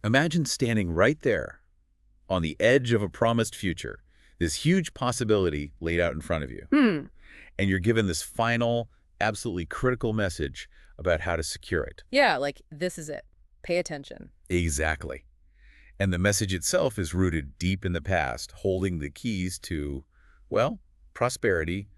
Imagine standing right there on the edge of a promised future, this huge possibility laid out in front of you. Hmm. And you're given this final, absolutely critical message about how to secure it. Yeah, like, this is it. Pay attention. Exactly. And the message itself is rooted deep in the past, holding the keys to, well, prosperity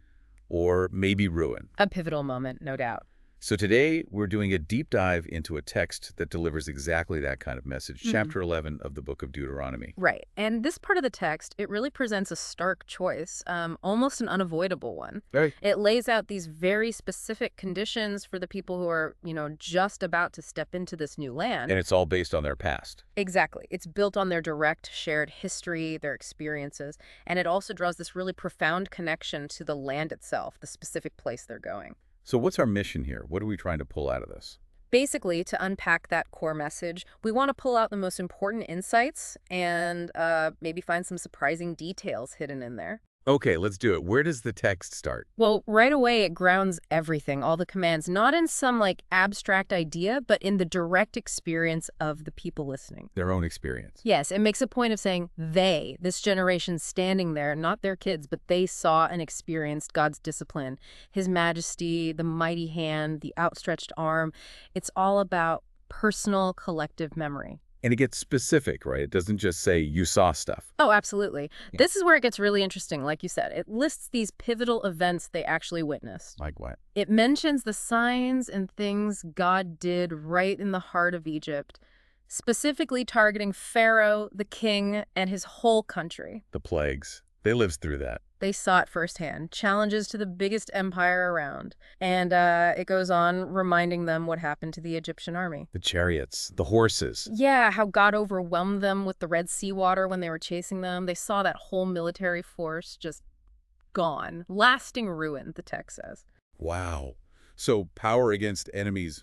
or maybe ruin. A pivotal moment, no doubt. So today, we're doing a deep dive into a text that delivers exactly that kind of message, chapter 11 of the book of Deuteronomy. Right. And this part of the text, it really presents a stark choice, almost an unavoidable one. Right. It lays out these very specific conditions for the people who are, just about to step into this new land. And it's all based on their past. Exactly. It's built on their direct shared history, their experiences, and it also draws this really profound connection to the land itself, the specific place they're going. So what's our mission here? What are we trying to pull out of this? Basically, to unpack that core message, we want to pull out the most important insights and maybe find some surprising details hidden in there. Okay, let's do it. Where does the text start? Well, right away, it grounds everything, all the commands, not in some abstract idea, but in the direct experience of the people listening. Their own experience. Yes, it makes a point of saying they, this generation standing there, not their kids, but they saw and experienced God's discipline, his majesty, the mighty hand, the outstretched arm. It's all about personal collective memory. And it gets specific, right? It doesn't just say you saw stuff. Oh, absolutely. Yeah. This is where it gets really interesting, like you said. It lists these pivotal events they actually witnessed. Like what? It mentions the signs and things God did right in the heart of Egypt, specifically targeting Pharaoh, the king, and his whole country. The plagues. They lived through that. They saw it firsthand, challenges to the biggest empire around. And it goes on reminding them what happened to the Egyptian army. The chariots, the horses. Yeah, how God overwhelmed them with the Red Sea water when they were chasing them. They saw that whole military force just gone. Lasting ruin, the text says. Wow. So power against enemies.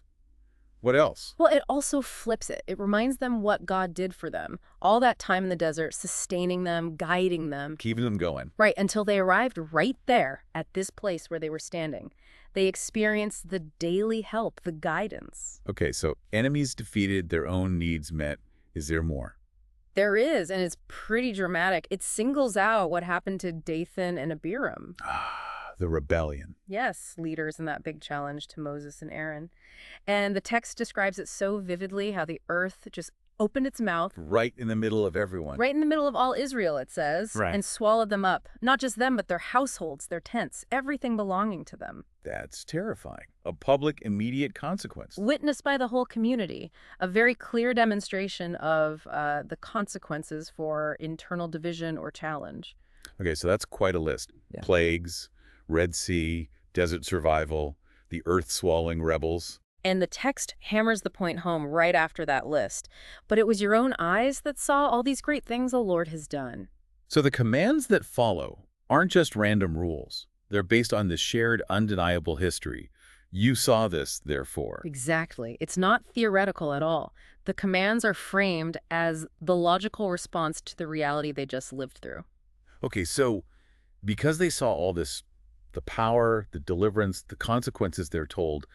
What else? Well, it also flips it. It reminds them what God did for them. All that time in the desert, sustaining them, guiding them. Keeping them going. Right, until they arrived right there at this place where they were standing. They experienced the daily help, the guidance. Okay, so enemies defeated, their own needs met. Is there more? There is, and it's pretty dramatic. It singles out what happened to Dathan and Abiram. The rebellion. Yes, leaders in that big challenge to Moses and Aaron. And the text describes it so vividly, how the earth just opened its mouth. Right in the middle of everyone. Right in the middle of all Israel, it says. Right. And swallowed them up. Not just them, but their households, their tents, everything belonging to them. That's terrifying. A public, immediate consequence. Witnessed by the whole community. A very clear demonstration of the consequences for internal division or challenge. Okay, so that's quite a list. Yeah. Plagues, Red Sea, desert survival, the earth-swallowing rebels. And the text hammers the point home right after that list. But it was your own eyes that saw all these great things the Lord has done. So the commands that follow aren't just random rules. They're based on the shared, undeniable history. You saw this, therefore. Exactly. It's not theoretical at all. The commands are framed as the logical response to the reality they just lived through. Okay, so because they saw all this, the power, the deliverance, the consequences they're told,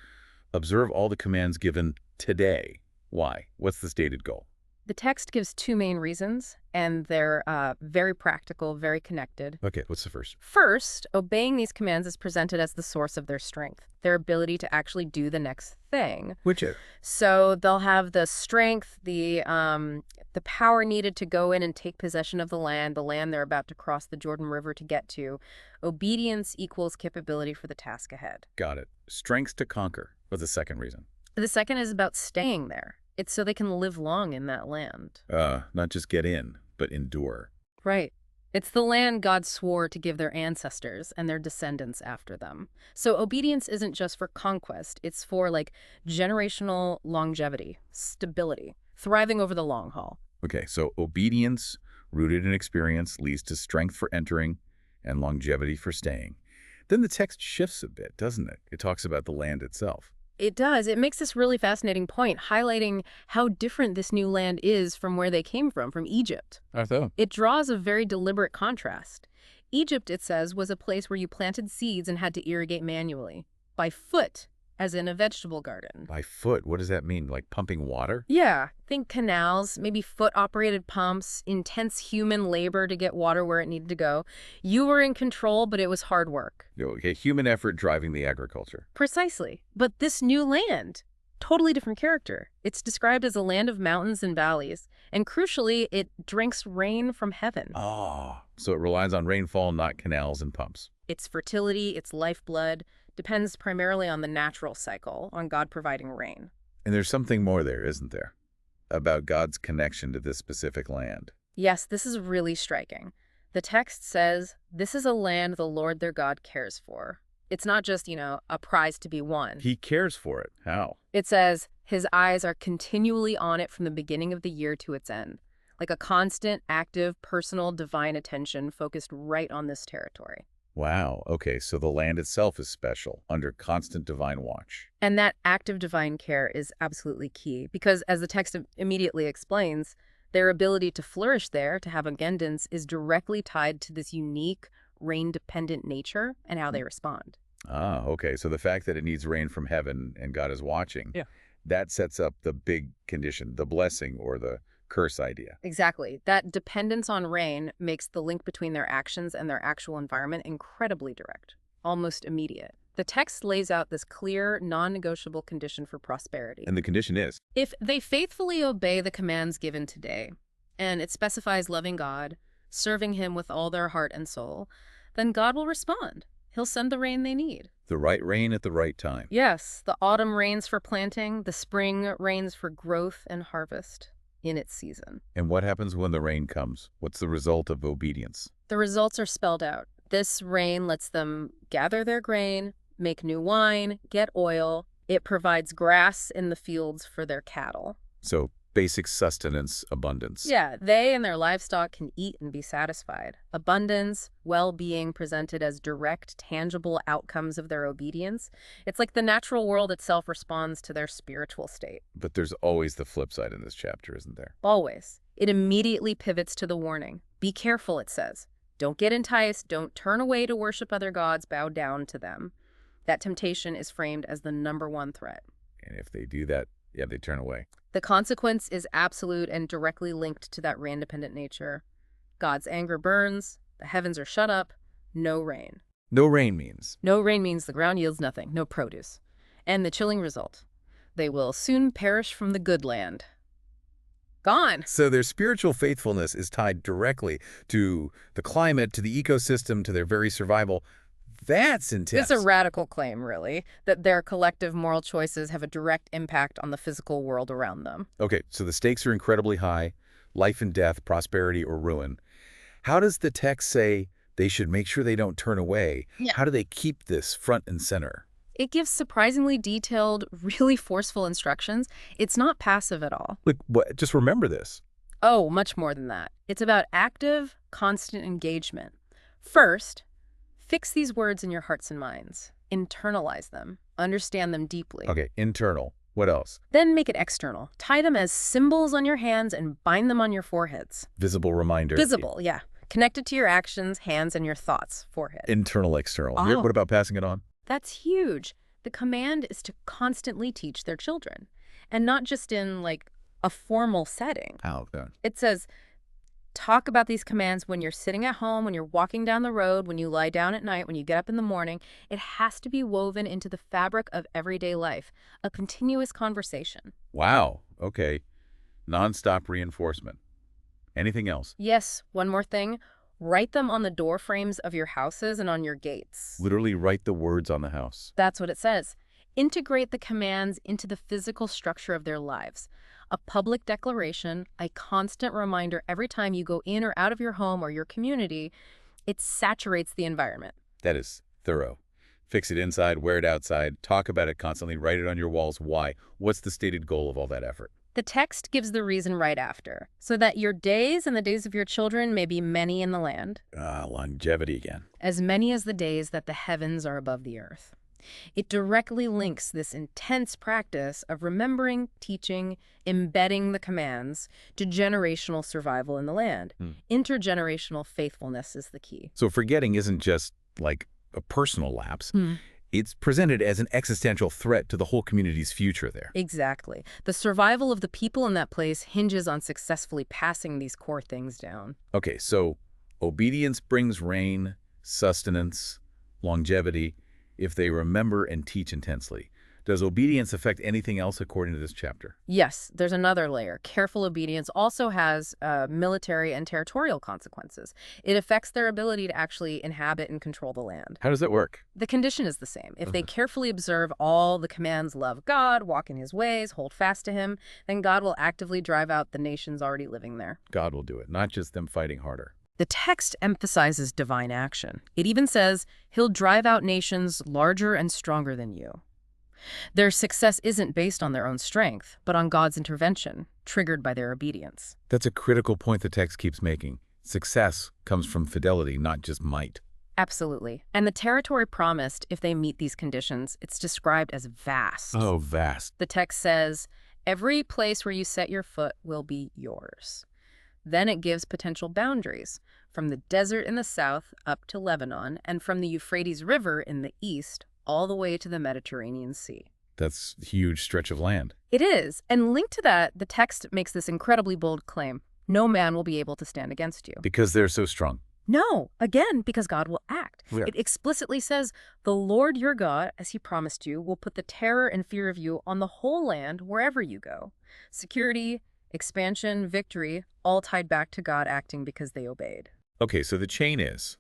observe all the commands given today. Why? What's the stated goal? The text gives two main reasons, and they're very practical, very connected. Okay, what's the first? First, obeying these commands is presented as the source of their strength, their ability to actually do the next thing. Which is? So they'll have the strength, the power needed to go in and take possession of the land they're about to cross the Jordan River to get to. Obedience equals capability for the task ahead. Got it. Strength to conquer. What's the second reason? The second is about staying there. It's so they can live long in that land. Not just get in, but endure. Right. It's the land God swore to give their ancestors and their descendants after them. So obedience isn't just for conquest. It's for generational longevity, stability, thriving over the long haul. Okay, so obedience, rooted in experience, leads to strength for entering and longevity for staying. Then the text shifts a bit, doesn't it? It talks about the land itself. It does. It makes this really fascinating point, highlighting how different this new land is from where they came from Egypt. I thought. It draws a very deliberate contrast. Egypt, it says, was a place where you planted seeds and had to irrigate manually, by foot, as in a vegetable garden. By foot, what does that mean? Like pumping water? Yeah, think canals, maybe foot-operated pumps, intense human labor to get water where it needed to go. You were in control, but it was hard work. Okay, human effort driving the agriculture. Precisely. But this new land, totally different character. It's described as a land of mountains and valleys, and crucially, it drinks rain from heaven. Oh, so it relies on rainfall, not canals and pumps. Its fertility, its lifeblood, depends primarily on the natural cycle, on God providing rain. And there's something more there, isn't there? About God's connection to this specific land. Yes, this is really striking. The text says, this is a land the Lord their God cares for. It's not just, a prize to be won. He cares for it. How? It says, his eyes are continually on it from the beginning of the year to its end. Like a constant, active, personal, divine attention focused right on this territory. Wow, okay, so the land itself is special, under constant divine watch. And that active divine care is absolutely key, because as the text immediately explains, their ability to flourish there, to have abundance, is directly tied to this unique, rain-dependent nature and how they respond. Ah, okay, so the fact that it needs rain from heaven and God is watching, Yeah. that sets up the big condition, the blessing or the curse idea. Exactly. That dependence on rain makes the link between their actions and their actual environment incredibly direct, almost immediate. The text lays out this clear, non-negotiable condition for prosperity. And the condition is? If they faithfully obey the commands given today, and it specifies loving God, serving him with all their heart and soul, then God will respond. He'll send the rain they need. The right rain at the right time. Yes, the autumn rains for planting, the spring rains for growth and harvest in its season. And what happens when the rain comes? What's the result of obedience? The results are spelled out. This rain lets them gather their grain, make new wine, get oil. It provides grass in the fields for their cattle. So basic sustenance, abundance. Yeah, they and their livestock can eat and be satisfied. Abundance, well-being presented as direct, tangible outcomes of their obedience. It's like the natural world itself responds to their spiritual state. But there's always the flip side in this chapter, isn't there? Always. It immediately pivots to the warning. Be careful, it says. Don't get enticed. Don't turn away to worship other gods. Bow down to them. That temptation is framed as the #1 threat. And if they do that, yeah, they turn away. The consequence is absolute and directly linked to that rain-dependent nature. God's anger burns, the heavens are shut up, no rain. No rain means? No rain means the ground yields nothing, no produce. And the chilling result, they will soon perish from the good land. Gone. So their spiritual faithfulness is tied directly to the climate, to the ecosystem, to their very survival. That's intense. It's a radical claim, really, that their collective moral choices have a direct impact on the physical world around them. Okay, so the stakes are incredibly high, life and death, prosperity or ruin. How does the text say they should make sure they don't turn away? Yeah. How do they keep this front and center? It gives surprisingly detailed, really forceful instructions. It's not passive at all. Look, just remember this. Oh, much more than that. It's about active, constant engagement. First, fix these words in your hearts and minds. Internalize them. Understand them deeply. Okay, internal. What else? Then make it external. Tie them as symbols on your hands and bind them on your foreheads. Visible reminder. Visible, yeah. Connected to your actions, hands, and your thoughts, forehead. Internal, external. Oh. What about passing it on? That's huge. The command is to constantly teach their children. And not just in, like, a formal setting. How then? It says, talk about these commands when you're sitting at home, when you're walking down the road, when you lie down at night, when you get up in the morning. It has to be woven into the fabric of everyday life, a continuous conversation. Wow. Okay. Non-stop reinforcement. Anything else? Yes, one more thing. Write them on the door frames of your houses and on your gates. Literally write the words on the house. That's what it says. Integrate the commands into the physical structure of their lives. A public declaration, a constant reminder every time you go in or out of your home or your community. It saturates the environment. That is thorough. Fix it inside, wear it outside, talk about it constantly, write it on your walls. Why? What's the stated goal of all that effort? The text gives the reason right after, so that your days and the days of your children may be many in the land. Longevity again. As many as the days that the heavens are above the earth. It directly links this intense practice of remembering, teaching, embedding the commands to generational survival in the land. Intergenerational faithfulness is the key. So forgetting isn't just like a personal lapse. It's presented as an existential threat to the whole community's future there. Exactly. The survival of the people in that place hinges on successfully passing these core things down. Okay, so obedience brings rain, sustenance, longevity, if they remember and teach intensely. Does obedience affect anything else according to this chapter? Yes, there's another layer. Careful obedience also has military and territorial consequences. It affects their ability to actually inhabit and control the land. How does that work? The condition is the same. If they carefully observe all the commands, love God, walk in his ways, hold fast to him, then God will actively drive out the nations already living there. God will do it, not just them fighting harder. The text emphasizes divine action. It even says, he'll drive out nations larger and stronger than you. Their success isn't based on their own strength, but on God's intervention, triggered by their obedience. That's a critical point the text keeps making. Success comes from fidelity, not just might. Absolutely. And the territory promised, if they meet these conditions, it's described as vast. Oh, vast. The text says, every place where you set your foot will be yours. Then it gives potential boundaries, from the desert in the south up to Lebanon, and from the Euphrates River in the east all the way to the Mediterranean Sea. That's a huge stretch of land. It is. And linked to that, the text makes this incredibly bold claim. No man will be able to stand against you. Because they're so strong. No, again, because God will act. Yeah. It explicitly says, the Lord your God, as he promised you, will put the terror and fear of you on the whole land wherever you go. Security, expansion, victory, all tied back to God acting because they obeyed. Okay, so the chain is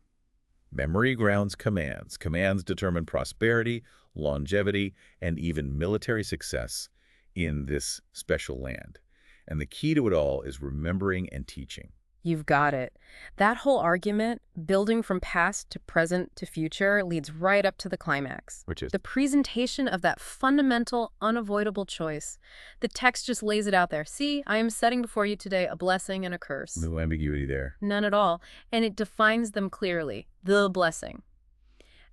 memory grounds commands. Commands determine prosperity, longevity, and even military success in this special land. And the key to it all is remembering and teaching. You've got it. That whole argument, building from past to present to future, leads right up to the climax. Which is? The presentation of that fundamental, unavoidable choice. The text just lays it out there. See, I am setting before you today a blessing and a curse. No ambiguity there. None at all. And it defines them clearly. The blessing.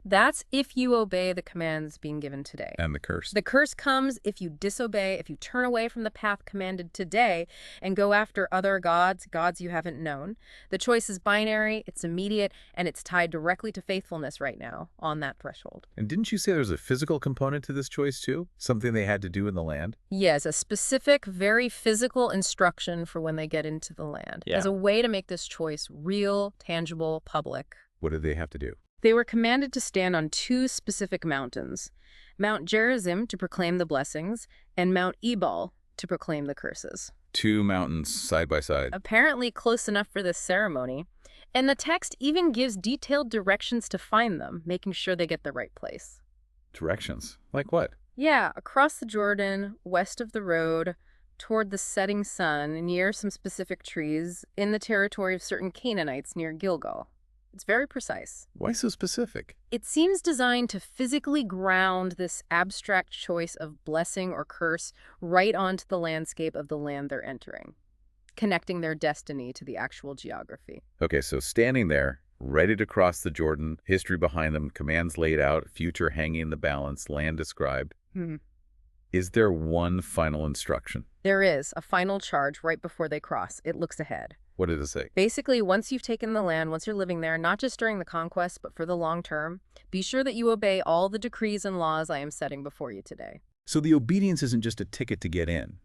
That's if you obey the commands being given today. And the curse. The curse comes if you disobey, if you turn away from the path commanded today and go after other gods, gods you haven't known. The choice is binary, it's immediate, and it's tied directly to faithfulness right now on that threshold. And didn't you say there's a physical component to this choice too? Something they had to do in the land? Yes, a specific, very physical instruction for when they get into the land. Yeah. As a way to make this choice real, tangible, public. What did they have to do? They were commanded to stand on two specific mountains, Mount Gerizim to proclaim the blessings, and Mount Ebal to proclaim the curses. Two mountains side by side. Apparently close enough for this ceremony, and the text even gives detailed directions to find them, making sure they get the right place. Directions? Like what? Yeah, across the Jordan, west of the road, toward the setting sun, near some specific trees, in the territory of certain Canaanites near Gilgal. It's very precise. Why so specific? It seems designed to physically ground this abstract choice of blessing or curse right onto the landscape of the land they're entering, connecting their destiny to the actual geography. Okay, so standing there, ready to cross the Jordan, history behind them, commands laid out, future hanging in the balance, land described. Is there one final instruction? There is a final charge right before they cross. It looks ahead. What did it say? Basically, once you've taken the land, once you're living there, not just during the conquest, but for the long term, be sure that you obey all the decrees and laws I am setting before you today. So the obedience isn't just a ticket to get in.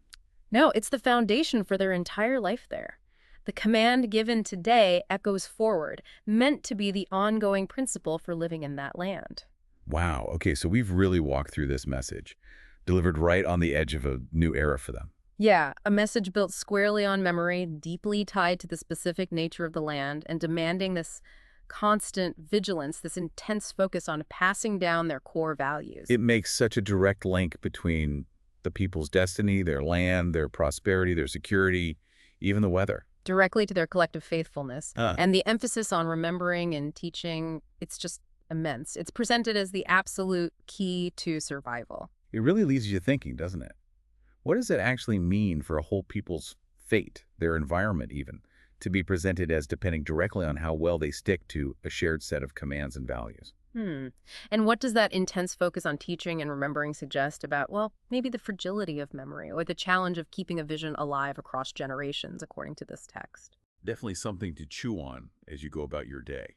No, it's the foundation for their entire life there. The command given today echoes forward, meant to be the ongoing principle for living in that land. Wow. Okay, so we've really walked through this message, delivered right on the edge of a new era for them. Yeah, a message built squarely on memory, deeply tied to the specific nature of the land, and demanding this constant vigilance, this intense focus on passing down their core values. It makes such a direct link between the people's destiny, their land, their prosperity, their security, even the weather. Directly to their collective faithfulness. Ah. And the emphasis on remembering and teaching, it's just immense. It's presented as the absolute key to survival. It really leaves you thinking, doesn't it? What does it actually mean for a whole people's fate, their environment even, to be presented as depending directly on how well they stick to a shared set of commands and values? And what does that intense focus on teaching and remembering suggest about, well, maybe the fragility of memory or the challenge of keeping a vision alive across generations, according to this text? Definitely something to chew on as you go about your day.